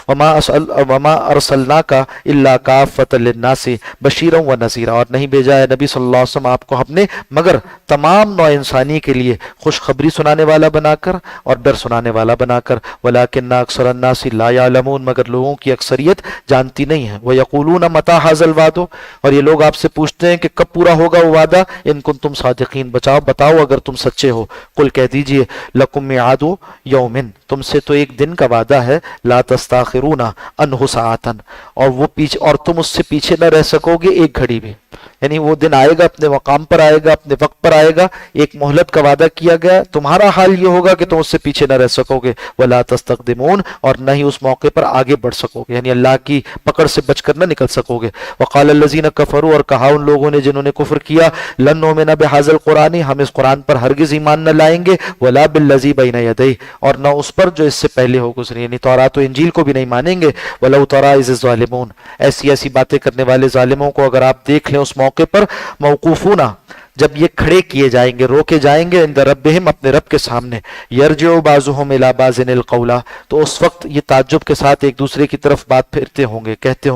वमा अरसलनाका इल्ला काफ़्फ़तल लिन्नासी बशीरन व नज़ीरा, और नहीं भेजा है नबी सल्लल्लाहु अलैहि वसल्लम आपको हमने मगर तमाम नौ इंसानी के लिए खुशखबरी सुनाने वाला बनाकर और डर सुनाने वाला बनाकर। वलाकिन्ना अक्सरन नासी ला यालमून, मगर लोगों की अक्सरियत जानती नहीं है। व यक़ूलून मता हाज़ल वादो, और ये लोग आपसे पूछते हैं कि कब पूरा होगा वो वादा। इन कुंतुम सादिक़ीन, बताओ अगर तुम सच्चे हो। कुल, कह दीजिए लकुम मिआदु यौमिन, तुमसे तो एक दिन का वादा है। ला तस्ताखिरूना अन्हु साअतन, और वो पीछे, और तुम उससे पीछे न रह सकोगे एक घड़ी भी, यानी वो दिन आएगा, अपने मकाम पर आएगा, अपने वक्त पर आएगा। एक मोहलत का वादा किया गया, तुम्हारा हाल ये होगा कि तुम उससे पीछे न रह सकोगे। वला तस्तक़दिमून, और न ही उस मौके पर आगे बढ़ सकोगे, यानी अल्लाह की पकड़ से बचकर न निकल सकोगे। वक़ाल अल्लज़ीना कफ़रू, और कहा उन लोगों ने जिन्होंने कुफ्र किया, लन नुमिना बिहाज़ल क़ुरानी, हम इस कुरान पर हरगिज़ ईमान न लाएंगे। वला बिल्लज़ी बैन यदैहि, और न उस पर जो इससे पहले हो गुज़री, यानी तौरात व इंजील को भी नहीं मानेंगे। वलौ तरा इज़ ज़ालिमून, ऐसी ऐसी बातें करने वाले जालिमों को अगर आप देख लें उस मौके पर, मौकूफूना, जब ये खड़े किए जाएंगे, रोके जाएंगे, इंद रब्बिहिम, अपने रब के सामने। यरजिउ बाज़ुहुम इला बाज़िनिल क़ौला, तो उस वक्त ये ताज्जुब के साथ एक दूसरे की तरफ बात फेरते होंगे, कहते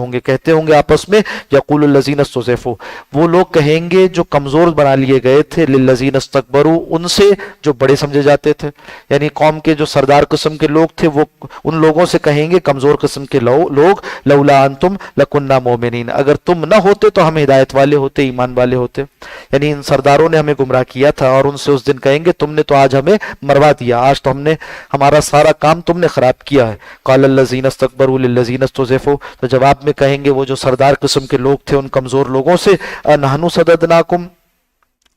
होंगे आपस में। यक़ूलुल लज़ीना इस्तज़इफ़ू, वो लोग कहेंगे जो कमज़ोर बना लिए गए थे, लिल्लज़ीना इस्तकबरू, उनसे जो बड़े समझे जाते थे, यानी कौम के जो सरदार किस्म के लोग थे वो उन लोगों से कहेंगे कमज़ोर किस्म के लोग, लौला अंतुम लकुन्ना मोमिनीन, अगर तुम न होते तो हम हिदायत वाले होते, ईमान वाले होते। यानी इन सरदारों ने हमें गुमराह किया था, और उनसे उस दिन कहेंगे तुमने तो आज हमें मरवा दिया, आज तो हमने हमारा सारा काम तुमने खराब किया है। क़ाल लज़ीना इस्तकबरू लिल्लज़ीना इस्तज़इफ़ू, तो जवाब में कहेंगे वो जो सरदार किस्म के लोग थे उन कमजोर लोगों से, नहनु सददनाकुम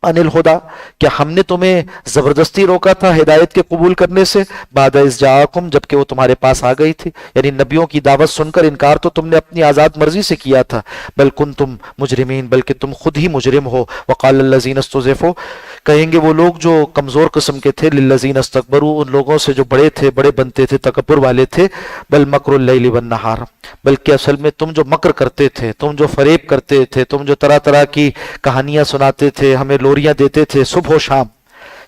अनिल हुदा, क्या हमने तुम्हें जबरदस्ती रोका था हिदायत के कबूल करने से, बाद इज़ जाअकुम, जबकि वो तुम्हारे पास आ गई थी। यानी नबियों की दावत सुनकर इनकार तो तुमने अपनी आज़ाद मर्जी से किया था। बल कुंतुम मुजरिमीन, बल्कि तुम खुद ही मुजरिम हो। वक़ाल लज़ीना इस्तज़इफ़ू, कहेंगे वो लोग जो कमज़ोर किस्म के थे, लिल्लज़ीना इस्तकबरू, उन लोगों से जो बड़े थे, बड़े बनते थे, तकब्बुर वाले थे। बल मकरुल लैली वन नहार, बल्कि असल में तुम जो मकर करते थे, तुम जो फरेब करते थे, तुम जो तरह तरह की कहानियां सुनाते थे, हमें लोरियां देते थे सुबह शाम,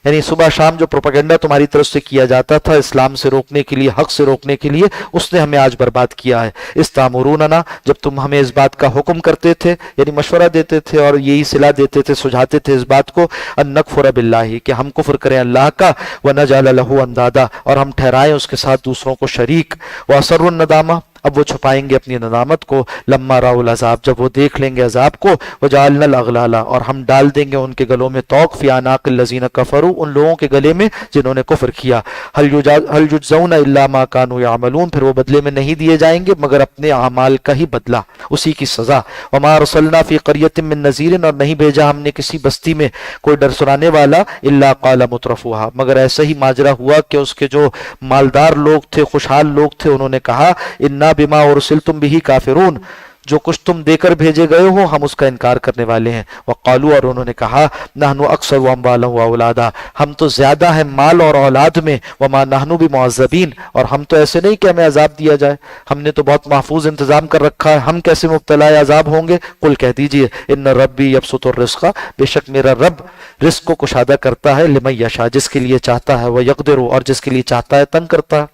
यानी सुबह शाम जो प्रोपेगेंडा तुम्हारी तरफ से किया जाता था इस्लाम से रोकने के लिए, हक से रोकने के लिए, उसने हमें आज बर्बाद किया है। इस्तामुरूनना, जब तुम हमें इस बात का हुक्म करते थे, यानी मशवरा देते थे और यही सिला देते थे, सुझाते थे इस बात को, अन नकफुर बिल्लाही, कि हम कुफ्र करें अल्लाह का, व नजअल लहू अंदादा, और हम ठहराएं उसके साथ दूसरों को शरीक, व असर्रुन नदामा, अब वो छुपाएंगे अपनी नदामत को, लम्मा राउल अजाब, जब वो देख लेंगे अजाब को, वजालनल अगलाला, और हम डाल देंगे उनके गलों में तौक, फी अनाकिल लजीना कफरू, उन लोगों के गले में जिन्होंने कुफ्र किया, हल युजज़ौना इल्ला मा कानू यामलून, फिर वो बदले में नहीं दिए जाएंगे मगर अपने अमाल का ही बदला, उसी की सजा। वमा अरसलना फी क़रियतिन मिन नज़ीरिन, और नहीं भेजा हमने किसी बस्ती में कोई डर सुनाने वाला, इल्ला क़ाल मुत्रफूहा, मगर ऐसा ही माजरा हुआ कि उसके जो मालदार लोग थे, खुशहाल लोग थे, उन्होंने कहा इन्ना बिमा उरसिलतुम बिही काफिरून, जो कुछ तुम देकर भेजे गए हो हम उसका इनकार करने वाले हैं। वक़ालू, और उन्होंने कहा नहनु अक्सर अम्वालन व औलादा, हम तो ज्यादा हैं माल और औलाद में, वमा नहनु बिमुअज़्ज़बीन, और हम तो ऐसे नहीं कि हमें अजाब दिया जाए, हमने तो बहुत महफूज इंतजाम कर रखा है, हम कैसे मुब्तला अजाब होंगे। कुल कह दीजिए इन्न रब्बी यबसुतुर रिज़्क़, बेशक मेरा रब रिस्क को कुशादा करता है, लिमन यशा, जिसके लिए चाहता है, वह यक़दिरु, और जिसके लिए चाहता है तंग करता है।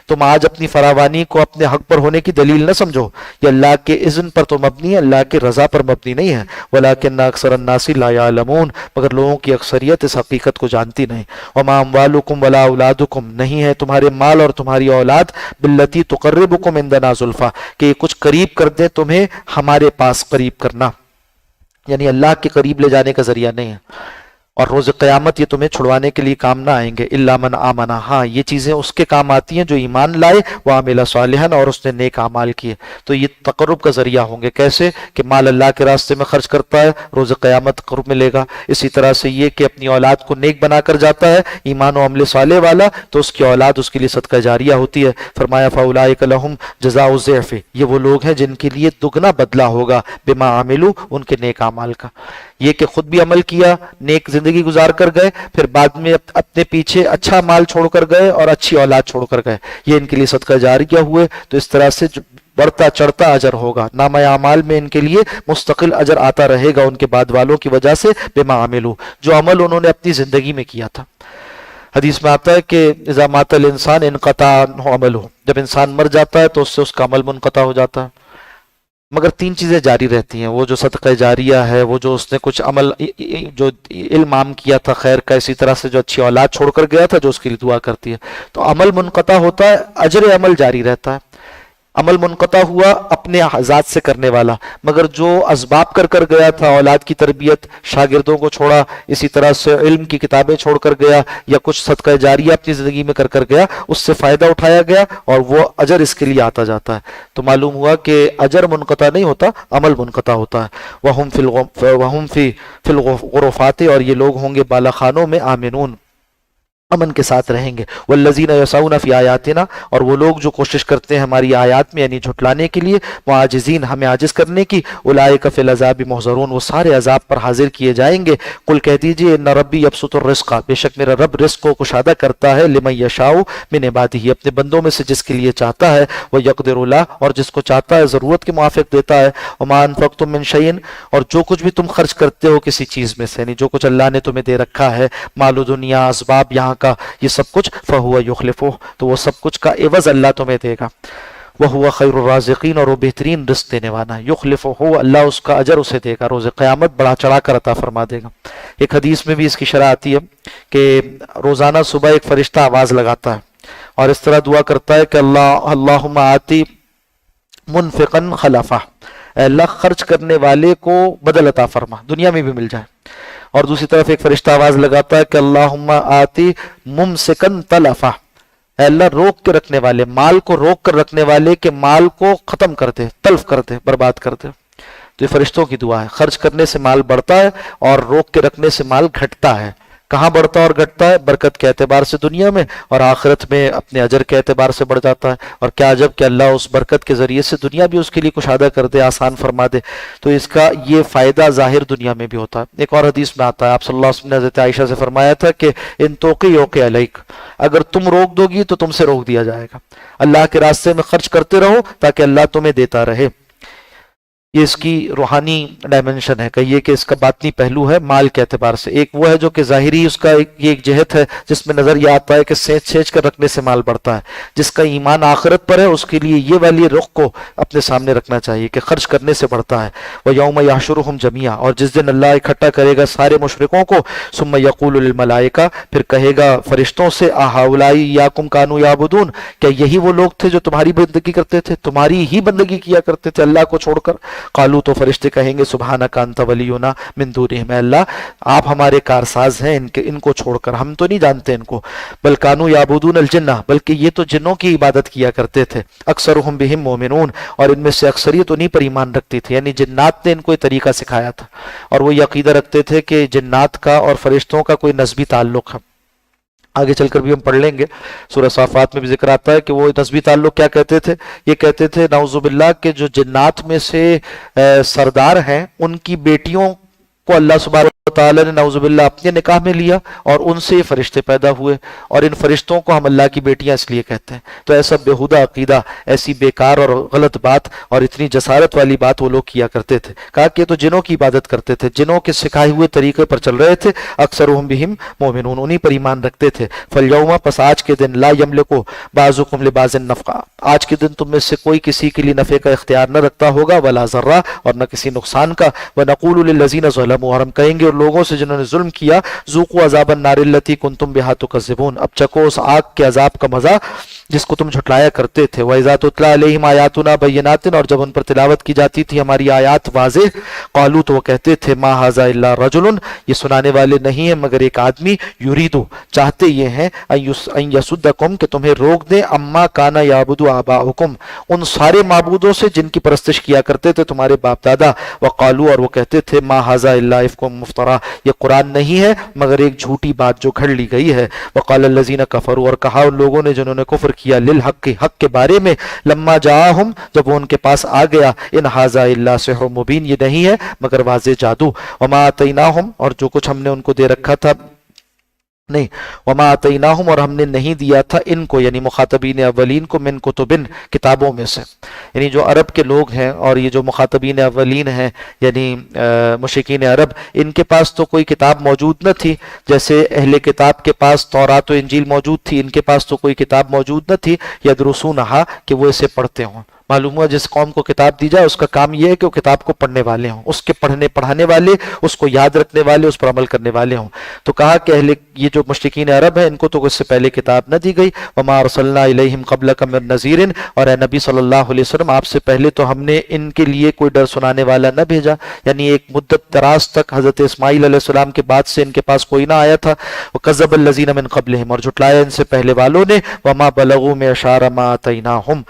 तुम आज अपनी फरावानी को अपने हक पर होने की दलील न समझो, ये अल्लाह के इज़्न पर तो मबनी है, अल्लाह की रजा पर मबनी नहीं है। वलाकिन्न अक्सरन नासी ला यालमून, मगर लोगों की अक्सरियत इस हकीकत को जानती नहीं। वमा अम्वालुकुम वला औलादुकुम, नहीं है तुम्हारे माल और तुम्हारी औलाद, बिल्लती तुक़र्रिबुकुम इंदना ज़ुल्फ़ा, कि ये कुछ करीब कर दे तुम्हें हमारे पास करीब करना, यानी अल्लाह के करीब ले जाने का जरिया नहीं है। और रोज क़यामत ये तुम्हें छुड़वाने के लिए काम ना आएंगे, इल्ला मन आमना, हाँ ये चीजें उसके काम आती हैं जो ईमान लाए, व अमिला सालिहन, और उसने नेक अमाल किए। तो ये तक़र्रुब का जरिया होंगे, कैसे कि माल अल्लाह के रास्ते में खर्च करता है, रोज क़यामत तक़र्रुब मिलेगा। इसी तरह से ये कि अपनी औलाद को नेक बनाकर जाता है, ईमान व अमल साले वाला, तो उसकी औलाद उसके लिए सदका जारिया होती है। फरमाया फ़उलाइका लहुम जज़ाउ ज़िअफ़, ये वो लोग हैं जिनके लिए दुगना बदला होगा, बिमा अमिलू, उनके नेक अमाल का। ये कि खुद भी अमल किया, नेक जिंदगी गुजार कर गए, फिर बाद में अपने पीछे अच्छा माल छोड़कर गए और अच्छी औलाद छोड़कर गए, ये इनके लिए सदका जारिया हुए। तो इस तरह से बढ़ता चढ़ता अजर होगा, नामा अमाल में इनके लिए मुस्तकिल अजर आता रहेगा उनके बाद वालों की वजह से, बिमा अमिलू, जो अमल उन्होंने अपनी जिंदगी में किया था। हदीस में आता है कि इज़ा मातल इंसान इनक़ता अमलहु, जब इंसान मर जाता है तो उससे उसका अमल मुनक़ता हो जाता है, मगर तीन चीजें जारी रहती हैं, वो जो सदका जारिया है, वो जो उसने कुछ अमल जो इल्म आम किया था खैर का, इसी तरह से जो अच्छी औलाद छोड़कर गया था जो उसके लिए दुआ करती है। तो अमल मुनक़ता होता है, अजर अमल जारी रहता है। अमल मुनक़ता हुआ अपने ज़ात से करने वाला, मगर जो असबाब कर कर गया था, औलाद की तरबियत, शागिर्दों को छोड़ा, इसी तरह से इल्म की किताबें छोड़कर गया, या कुछ सदका जारिया अपनी ज़िंदगी में कर कर गया, उससे फ़ायदा उठाया गया और वो अजर इसके लिए आता जाता है। तो मालूम हुआ कि अजर मुनक़ता नहीं होता, अमल मुनक़ता होता है। वहुम फिल गुरफ़ात, और ये लोग होंगे बाला खानों में आमिनून, अमन के साथ रहेंगे। वल्लज़ीना यसऊना फ़ी आयातिना, और वो लोग जो कोशिश करते हैं हमारी आयात में यानी झुटलाने के लिए, मुआजिज़ीन, हमें आजिज़ करने की, उलाइका फ़िल अज़ाबि मुहज़रून, वो सारे अज़ाब पर हाजिर किए जाएंगे। कुल कह दीजिए इन्ना रब्बी यबसुतुर रिज़्क़, बेशक मेरा रब रिज़्क़ को कुशादा करता है, लिमन यशाउ मिन इबादिही, अपने बंदों में से जिसके लिए चाहता है, वह यक़दिरु लह, और जिसको चाहता है ज़रूरत के मुआफ़िक़ देता है। वमा अनफ़क़्तुम मिन शैइन, और जो कुछ भी तुम खर्च करते हो किसी चीज़ में से, यानी जो कुछ अल्लाह ने तुम्हें दे रखा है, मालो दुनिया, असबाब यहाँ का, ये सब कुछ, फहुवा युखलिफुह, तो वो सब कुछ का एवज अल्लाह तुम्हें देगा। वह हुआ खैरुर राज़िक़ीन, और वो बेहतरीन रिज़्क़ देने वाला है। युखलिफुहु, अल्लाह उसका अजर उसे देगा, रोज़ क़यामत बढ़ा चढ़ा कर अता फरमा देगा। एक हदीस में भी इसकी शरह आती है कि रोज़ाना सुबह एक फरिश्ता आवाज़ लगाता है और इस तरह दुआ करता है कि अल्लाहुम्मा आती मुनफ़िक़न खलफ़ा, अल्लाह खर्च करने वाले को बदल अता फरमा, दुनिया में भी मिल जाए। और दूसरी तरफ एक फरिश्ता आवाज लगाता है कि अल्लाहुम्मा आती मुमसिकन तलफा, अल्लाह रोक के रखने वाले, माल को रोक कर रखने वाले के माल को खत्म कर दे, तल्फ कर दे, बर्बाद कर दे। तो ये फरिश्तों की दुआ है। खर्च करने से माल बढ़ता है और रोक के रखने से माल घटता है। कहाँ बढ़ता और घटता है? बरकत के एतबार से दुनिया में, और आखिरत में अपने अजर के एतबार से बढ़ जाता है। और क्या अजब कि अल्लाह उस बरकत के जरिए से दुनिया भी उसके लिए कुशादा कर दे, आसान फरमा दे, तो इसका ये फायदा जाहिर दुनिया में भी होता है। एक और हदीस में आता है, आप सल्लल्लाहु अलैहि वसल्लम ने हज़रत आयशा से फरमाया था कि इन तोक़ी योक़े अलैक, अगर तुम रोक दोगी तो तुमसे रोक दिया जाएगा। अल्लाह के रास्ते में खर्च करते रहो ताकि अल्लाह तुम्हें देता रहे। یہ اس کی روحانی ڈائمنشن ہے، کہیے کہ اس کا باطنی پہلو ہے مال کے اعتبار سے۔ ایک وہ ہے جو کہ ظاہری اس کا یہ ایک جہت ہے جس میں نظر یہ آتا ہے کہ سینچ سینچ کر رکھنے سے مال بڑھتا ہے۔ جس کا ایمان آخرت پر ہے اس کے لیے یہ والی رخ کو اپنے سامنے رکھنا چاہیے کہ خرچ کرنے سے بڑھتا ہے۔ وَيَوْمَ يَحْشُرُهُمْ جَمِيعًا، اور جس دن اللہ اکٹھا کرے گا سارے مشرکوں کو، ثُمَّ يَقُولُ لِلْمَلَائِكَةِ، پھر کہے گا فرشتوں سے، أَهَؤُلَاءِ إِيَّاكُمْ كَانُوا يَعْبُدُونَ، کیا یہی وہ لوگ تھے جو تمہاری بندگی کرتے تھے، تمہاری ہی بندگی کیا کرتے تھے اللہ کو چھوڑ کر؟ قالوا، تو فرشتے کہیں گے سبحانک انت ولینا من دونہم، اے اللہ آپ ہمارے کارساز ہیں ان کو چھوڑ کر، ہم تو نہیں جانتے ان کو۔ بل کانوا یعبدون الجنہ، بلکہ یہ تو جنوں کی عبادت کیا کرتے تھے۔ اکثرہم بہم مومنون، اور ان میں سے اکثریت انہی پر ایمان رکھتی تھی، یعنی جنات نے ان کو یہ طریقہ سکھایا تھا، اور وہ یہ عقیدہ رکھتے تھے کہ جنات کا اور فرشتوں کا کوئی نسبی تعلق ہے۔ آگے چل کر بھی ہم پڑھ لیں گے، سورہ صافات میں بھی ذکر آتا ہے کہ وہ نسبی تعلق کیا کہتے تھے، یہ کہتے تھے نعوذ باللہ کہ جو جنات میں سے سردار ہیں ان کی بیٹیوں کو اللہ سبحانہ تعالیٰ نے نعوذ باللہ اپنے نکاح میں لیا اور ان سے یہ فرشتے پیدا ہوئے، اور ان فرشتوں کو ہم اللہ کی بیٹیاں اس لیے کہتے ہیں۔ تو ایسا بےہودہ عقیدہ، ایسی بیکار اور غلط بات اور اتنی جسارت والی بات وہ لوگ کیا کرتے تھے۔ کہا کہ یہ تو جنوں کی عبادت کرتے تھے، جنوں کے سکھائے ہوئے طریقے پر چل رہے تھے، اکثرہم بہم مومنون، انہی پر ایمان رکھتے تھے۔ فالیوم، پس آج کے دن، لا یملکو بعضکم لبعض نفعا، آج کے دن تم میں سے کوئی کسی کے لیے نفع کا اختیار نہ رکھتا ہوگا، ولا ضرا، اور نہ کسی نقصان کا۔ ونقول للذین ظلموا، اور ہم کہیں گے لوگوں سے جنہوں نے ظلم کیا، ذوقوا عذاب النار التی کنتم بہا تکذبون، اب چکو اس آگ کے عذاب کا مزہ جس کو تم جھٹلایا کرتے تھے۔ وَإِذَا تُتْلَىٰ عَلَيْهِمْ آيَاتُنَا بَيِّنَاتٍ، اور جب ان پر تلاوت کی جاتی تھی ہماری آیات واضح، قالوا، تو وہ کہتے تھے، مَا هَٰذَا إِلَّا رَجُلٌ، یہ سنانے والے نہیں ہیں مگر ایک آدمی، یریدو، چاہتے یہ ہیں، ان یصدکم، کہ تمہیں روک دیں، اما کان یعبد آباؤکم، ان سارے معبودوں سے جن کی پرستش کیا کرتے تھے تمہارے باپ دادا۔ وقالوا، اور وہ کہتے تھے، ما هَٰذَا إِلَّا إِفْكٌ مُفْتَرًى، یہ قرآن نہیں ہے مگر ایک جھوٹی بات جو گھڑ لی گئی ہے۔ وقال الذین کفروا، اور کہا ان لوگوں نے جنہوں نے کفر کیا، للحق، حق کے بارے میں، لما جاءہم، جب وہ ان کے پاس آ گیا، ان ھذا الا سحر مبین، یہ نہیں ہے مگر واضح جادو۔ وما آتیناہم، اور جو کچھ ہم نے ان کو دے رکھا تھا، نہیں، وما آتیناہم، اور ہم نے نہیں دیا تھا ان کو، یعنی مخاطبین اولین کو، من کتبن، کتابوں میں سے، یعنی جو عرب کے لوگ ہیں اور یہ جو مخاطبین اولین ہیں یعنی مشرکین عرب، ان کے پاس تو کوئی کتاب موجود نہ تھی، جیسے اہل کتاب کے پاس تورات و انجیل موجود تھی، ان کے پاس تو کوئی کتاب موجود نہ تھی، یدرسونہا، کہ وہ اسے پڑھتے ہوں۔ معلوم ہوا جس قوم کو کتاب دی جائے اس کا کام یہ ہے کہ وہ کتاب کو پڑھنے والے ہوں، اس کے پڑھانے والے، اس کو یاد رکھنے والے، اس پر عمل کرنے والے ہوں۔ تو کہا کہ یہ جو مشرکین عرب ہیں ان کو تو اس سے پہلے کتاب نہ دی گئی۔ وما ارسلنا الیہم قبلک من نذیر، اور اے نبی صلی اللہ علیہ وسلم آپ سے پہلے تو ہم نے ان کے لیے کوئی ڈر سنانے والا نہ بھیجا، یعنی ایک مدت دراز تک حضرت اسماعیل علیہ السلام کے بعد سے ان کے پاس کوئی نہ آیا تھا۔ وکذب الذین من قبلہم، اور جھٹلایا ان سے پہلے والوں نے، وما بلغوا معشار ما آتیناہم،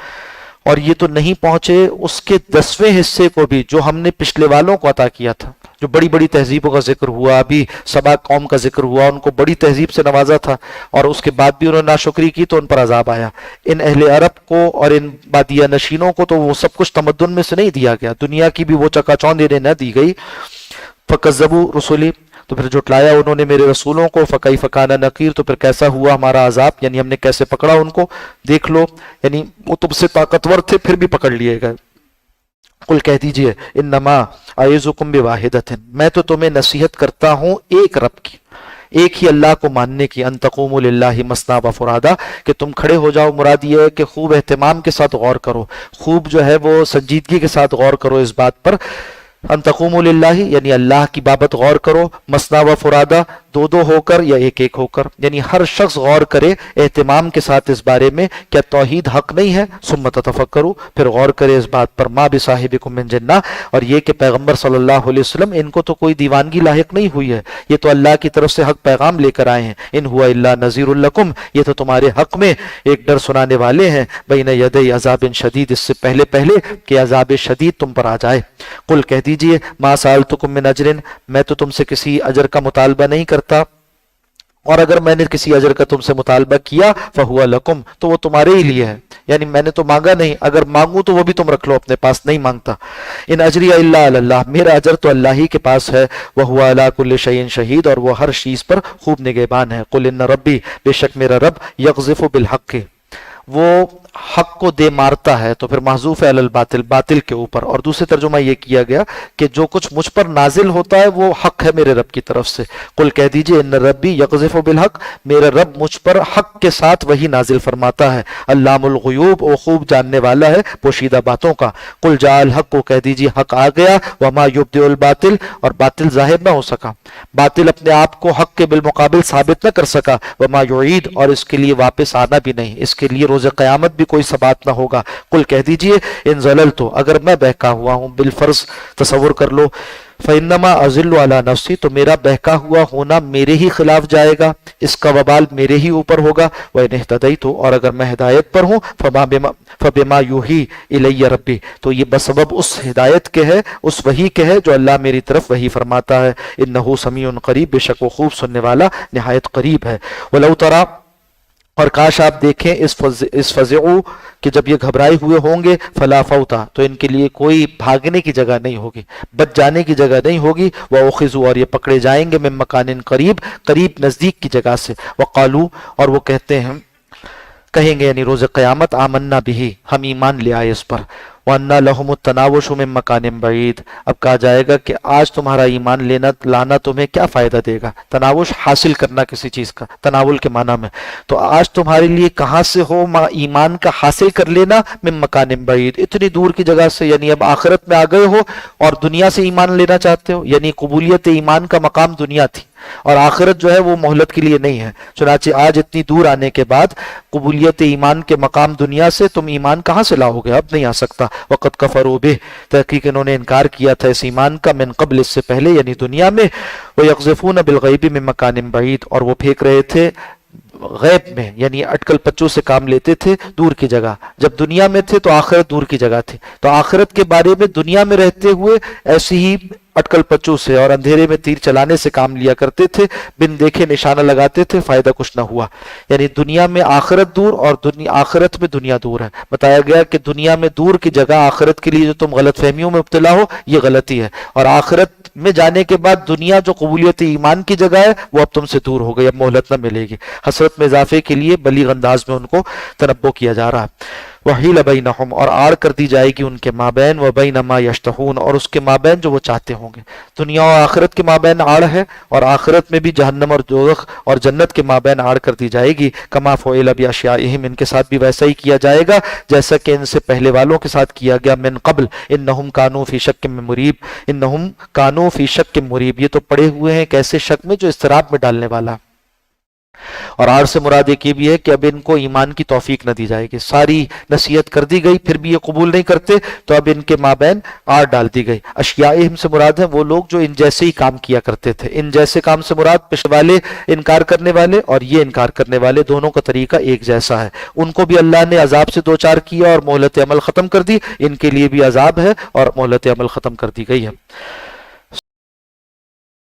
اور یہ تو نہیں پہنچے اس کے 10ویں حصے کو بھی جو ہم نے پچھلے والوں کو عطا کیا تھا۔ جو بڑی بڑی تہذیبوں کا ذکر ہوا، ابھی سبا قوم کا ذکر ہوا، ان کو بڑی تہذیب سے نوازا تھا اور اس کے بعد بھی انہوں نے ناشکری کی تو ان پر عذاب آیا۔ ان اہل عرب کو اور ان بادیہ نشینوں کو تو وہ سب کچھ تمدن میں سے نہیں دیا گیا، دنیا کی بھی وہ چکا چوندھ انہیں نہ دی گئی۔ فکذبوا رسلی، تو پھر جھٹلایا انہوں نے میرے رسولوں کو، فکیف کان نکیر، تو پھر کیسا ہوا ہمارا عذاب، یعنی ہم نے کیسے پکڑا ان کو، دیکھ لو، یعنی وہ تم سے طاقتور تھے پھر بھی پکڑ لیے گئے۔ قل، کہہ دیجئے، انما اعظکم بواحدۃ، میں تو تمہیں نصیحت کرتا ہوں ایک رب کی، ایک ہی اللہ کو ماننے کی، ان تقوموا للہ مثنی و فرادا، کہ تم کھڑے ہو جاؤ، مراد یہ ہے کہ خوب اہتمام کے ساتھ غور کرو، خوب جو ہے وہ سنجیدگی کے ساتھ غور کرو اس بات پر، ان تقوموا للہ، یعنی اللہ کی بابت غور کرو، مثنی و فرادا، دو دو ہو کر یا ایک ایک ہو کر، یعنی ہر شخص غور کرے اہتمام کے ساتھ اس بارے میں کیا توحید حق نہیں ہے، ثم تتفکروا، پھر غور کرے اس بات پر، ما بصاحبکم من جنہ، اور یہ کہ پیغمبر صلی اللہ علیہ وسلم ان کو تو کوئی دیوانگی لاحق نہیں ہوئی ہے، یہ تو اللہ کی طرف سے حق پیغام لے کر آئے ہیں، ان ہوا الا نذیر لکم، یہ تو تمہارے حق میں ایک ڈر سنانے والے ہیں، بین یدی عذاب شدید، اس سے پہلے کہ عذاب شدید تم پر آ جائے۔ قل، کہہ دیجئے، ما سألتکم من اجر، میں تو تم سے کسی اجر کا مطالبہ نہیں کرتا، اور اگر میں نے کسی اجر کا تم سے مطالبہ کیا فہو لکم، تو وہ تمہارے ہی لیے ہے، یعنی میں نے تو مانگا نہیں، اگر مانگوں تو وہ بھی تم رکھ لو اپنے پاس، نہیں مانگتا۔ ان اجری الا علی اللہ، میرا اجر تو اللہ ہی کے پاس ہے، وہو علی کل شیء شہید، اور وہ ہر چیز پر خوب نگہبان ہے۔ قل ان ربی، بے شک میرا رب، یقذف بالحق، وہ حق کو دے مارتا ہے تو پھر محذوف ہے علی الباطل، باطل کے اوپر، اور دوسرے ترجمہ یہ کیا گیا کہ جو کچھ مجھ پر نازل ہوتا ہے وہ حق ہے میرے رب کی طرف سے۔ قل کہہ دیجئے ان ربی یقذف بالحق، میرا رب مجھ پر حق کے ساتھ وہی نازل فرماتا ہے۔ علام الغیوب، وہ خوب جاننے والا ہے پوشیدہ باتوں کا۔ قل جاء الحق، کو کہہ دیجئے حق آ گیا، وما یبدئ الباطل، اور باطل ظاہر نہ ہو سکا، باطل اپنے آپ کو حق کے بالمقابل ثابت نہ کر سکا، وما یعید، اور اس کے لیے واپس آنا بھی نہیں، اس کے لیے روز قیامت بھی کوئی ثبات نہ ہوگا۔ قل کہہ دیجئے ان زللت، اگر میں بہکا ہوا ہوں، بالفرض تصور کر لو، فإنما أضل على نفسی، تو میرا بہکا ہوا ہونا میرے ہی خلاف جائے گا، اس کا وبال میرے ہی اوپر ہوگا۔ وإن اهتديت، اور اگر میں ہدایت پر ہوں، فبما یوحی الی ربی، تو یہ بسبب اس ہدایت کے ہے، اس وحی کے ہے جو اللہ میری طرف وحی فرماتا ہے۔ انہ سمیع قریب، بے شک وہ خوب سننے والا نہایت قریب ہے۔ ولو تری، اور کاش آپ دیکھیں اس فزعو کہ جب یہ گھبرائے ہوئے ہوں گے، فلا فوتا، تو ان کے لیے کوئی بھاگنے کی جگہ نہیں ہوگی، بچ جانے کی جگہ نہیں ہوگی۔ وَأُخِذُوا، اور یہ پکڑے جائیں گے، من مکان قریب، قریب نزدیک کی جگہ سے۔ وقالو، اور وہ کہتے ہیں، کہیں گے یعنی روز قیامت، آمنا بھی، ہم ایمان لے آئے اس پر۔ وَأَنَّ لَهُمُ التَّنَاوُشُ مِن مَّكَانٍ بَعِيدٍ، اب کہا جائے گا کہ آج تمہارا ایمان لانا تمہیں کیا فائدہ دے گا۔ تناوش حاصل کرنا کسی چیز کا، تناول کے معنی میں، تو آج تمہارے لیے کہاں سے ہو ایمان کا حاصل کر لینا، من مکان بعید، اتنی دور کی جگہ سے، یعنی اب آخرت میں آ گئے ہو اور دنیا سے ایمان لینا چاہتے ہو، یعنی قبولیت ایمان کا مقام دنیا تھی اور آخرت جو ہے وہ مہلت کے لیے نہیں ہے۔ چنانچہ آج اتنی دور آنے کے بعد قبولیت ایمان کے مقام دنیا سے تم ایمان کہاں سے لاؤ گے، اب نہیں آ سکتا۔ وقت کفروا بہ، تحقیق انہوں نے انکار کیا تھا اس ایمان کا، من قبل، اس سے پہلے یعنی دنیا میں۔ وَيَقْذِفُونَ بِالْغَيْبِ مِن مَّكَانٍ بَعِيدٍ، اور وہ پھینک رہے تھے غیب میں، یعنی اٹکل پچو سے کام لیتے تھے دور کی جگہ، جب دنیا میں تھے تو آخرت دور کی جگہ تھی، تو آخرت کے بارے میں دنیا میں رہتے ہوئے ایسی ہی اٹکل پچو سے اور اندھیرے میں تیر چلانے سے کام لیا کرتے تھے، بن دیکھے نشانہ لگاتے تھے، فائدہ کچھ نہ ہوا۔ یعنی دنیا میں آخرت دور اور آخرت میں دنیا دور ہے۔ بتایا گیا کہ دنیا میں دور کی جگہ آخرت کے لیے جو تم غلط فہمیوں میں مبتلا ہو، یہ غلطی ہے، اور آخرت میں جانے کے بعد دنیا جو قبولیت ایمان کی جگہ ہے وہ اب تم سے دور ہو گئی، اب مہلت نہ ملے گی۔ حسرت میں اضافے کے لیے بلیغ انداز میں ان کو تنبؤ کیا جا رہا ہے۔ وحیل بینہم، اور آڑ کر دی جائے گی ان کے مابین، وبین ما یشتہون، اور اس کے مابین جو وہ چاہتے ہوں گے۔ دنیا اور آخرت کے مابین آڑ ہے، اور آخرت میں بھی جہنم اور دوزخ اور جنت کے مابین آڑ کر دی جائے گی۔ کما فعل باشیائہم، ان کے ساتھ بھی ویسا ہی کیا جائے گا جیسا کہ ان سے پہلے والوں کے ساتھ کیا گیا۔ من قبل انہم کانوا فی شک مریب، انہم کانوا فی شک مریب، یہ تو پڑے ہوئے ہیں کیسے شک میں جو اضطراب میں ڈالنے والا۔ اور آر سے مراد ایک یہ بھی ہے کہ اب ان کو ایمان کی توفیق نہ دی جائے گی، ساری نصیحت کر دی گئی پھر بھی یہ قبول نہیں کرتے، تو اب ان کے مابین آر ڈال دی گئی۔ اشیائہم سے مراد ہے وہ لوگ جو ان جیسے ہی کام کیا کرتے تھے، ان جیسے کام سے مراد پچھلے والے انکار کرنے والے اور یہ انکار کرنے والے، دونوں کا طریقہ ایک جیسا ہے۔ ان کو بھی اللہ نے عذاب سے دوچار کیا اور مہلت عمل ختم کر دی، ان کے لیے بھی عذاب ہے اور مہلت عمل ختم کر دی گئی ہے۔